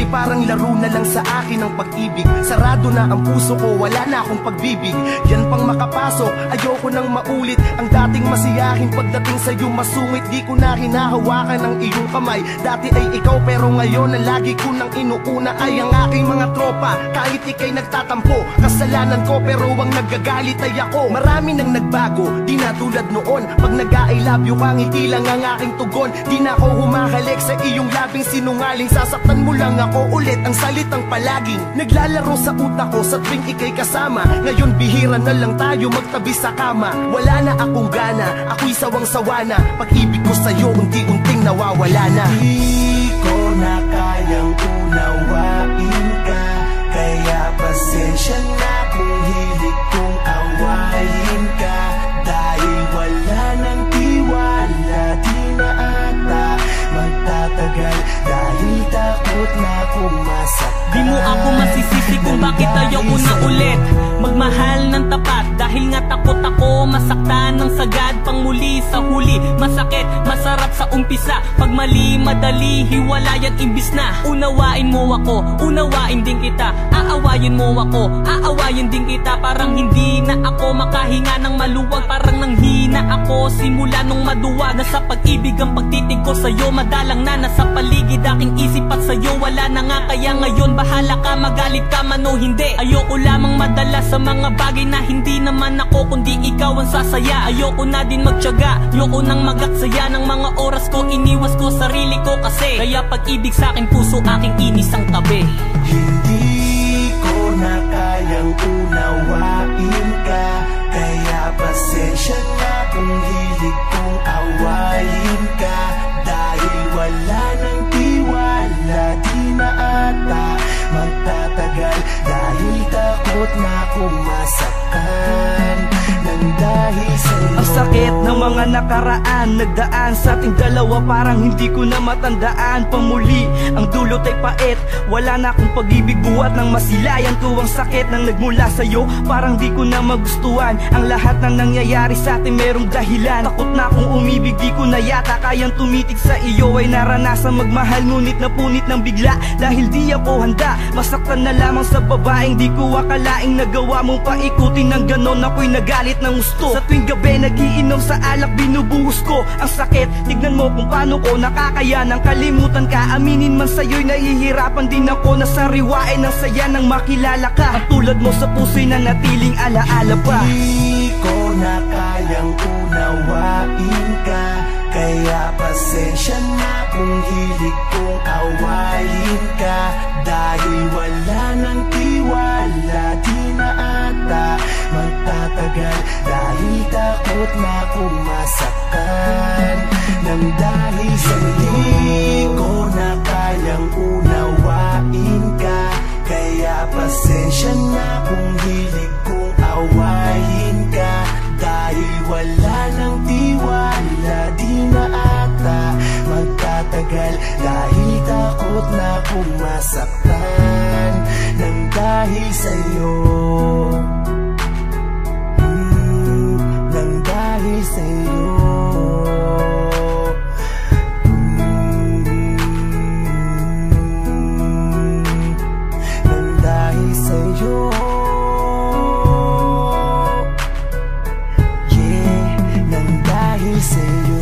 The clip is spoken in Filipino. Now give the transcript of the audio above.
parang laro na lang sa akin ang pag-ibig. Sarado na ang puso ko, wala na akong pagbibig. Yan pang makapasok, ayoko nang maulit ang dating masiyahin. Pagdating sa'yo masungit, di ko na hinahawakan ang iyong kamay. Dati ay ikaw pero ngayon ang lagi ko nang inuuna ay ang aking mga tropa. Kahit ikay nagtatampo, kasalanan ko pero ang nagagalit ay ako. Marami nang nagbago, di na tulad noon. Pag nag-I love you, ngiti lang ang aking tugon. Di na ako humahalik sa iyong labing sinungaling. Sasaktan mo lang ako ulit, ang salitang palaging naglalaro sa utak ko sa tuwing ikay kasama. Ngayon bihira na lang tayo magtabi sa kama. Wala na akong gana, ako'y sawang-sawa na. Pag-ibig ko sa'yo unti-unting nawawala na. Di ko na kayang unawain ka, kaya pasensya na kung hilig kong awayin ka. Dahil wala nang tiwala, di na ata magtatagal. Dahil takot na kung masaktan. Di mo ako masisisi kung bakit ayaw ko na ulit magmahal ng tapat. Dahil nga takot ako masaktan ng sagad. Pang muli sa huli, masakit, masarap sa umpisa. Pag mali, madali, hiwalayan imbis na unawain mo ako, unawain din kita. Aawayin mo ako, aawayin din kita. Parang hindi na ako makahinga ng maluwag. Parang nanghina ako simula nung maduwag. Nasa pag-ibig ang pagtitig ko sa'yo, madalang na nasa paligid aking isip at sa'yo wala na nga. Kaya ngayon bahala ka, magalit ka man o hindi. Ayoko lamang madala sa mga bagay na hindi naman ako kundi ikaw ang sasaya. Ayoko na din magtiyaga, ayoko nang magaksaya ng mga oras ko. Iniwas ko sarili ko kasi kaya pag-ibig sa akin puso aking inis ang tabi. Hindi ko na kayang unawain ka, kaya pasensya na kung hilig kong awayin ka. Dahil wala nang tiwala, di na ata magtatagal. Dahil takot na kung masaktan nang dahil sa'yo. Ang sakit ng mga nakaraan, nagdaan sa ating dalawa, parang hindi ko na matandaan. Pamuli, ang dulot ay pait, wala na akong pag-ibig buhat ng masilayan ko. Ang sakit nang nagmula sa'yo, parang di ko na magustuhan. Ang lahat ng nangyayari sa atin merong dahilan. Takot na akong umibig, di ko na yata kayang tumitig sa iyo. Ay naranasan magmahal ngunit napunit ng bigla. Dahil di ako handa, masaktan na lamang sa babaeng di ko akalaing nagawa mong paikutin ng ganon. Ako'y nagalit ng gusto. Sa tuwing gabi nagiinom sa alak, binubuhos ko ang sakit. Tignan mo kung paano ko nakakayanang kalimutan ka. Aminin man sa'yo'y nahihirapan din ako. Nasariwain ng saya nang makilala ka. Ang tulad mo sa puso'y nanatiling alaala pa. Di ko na kayang unawain ka, kaya pasensya na kung hilig kong awayin ka. Dahil wala nang tiwala, di na ata magtatagal. Dahil takot na kung masaktan nang dahil sa'yo. Di ko na kayang unawain ka, kaya pasensya na kung hilig kong awayin ka. Dahil wala nang tiwala, di na ata magtatagal. Dahil takot na kung masaktan nang dahil sa'yo. Nang dahil sa'yo. Nang dahil sa'yo. Yeah, nang dahil sa'yo.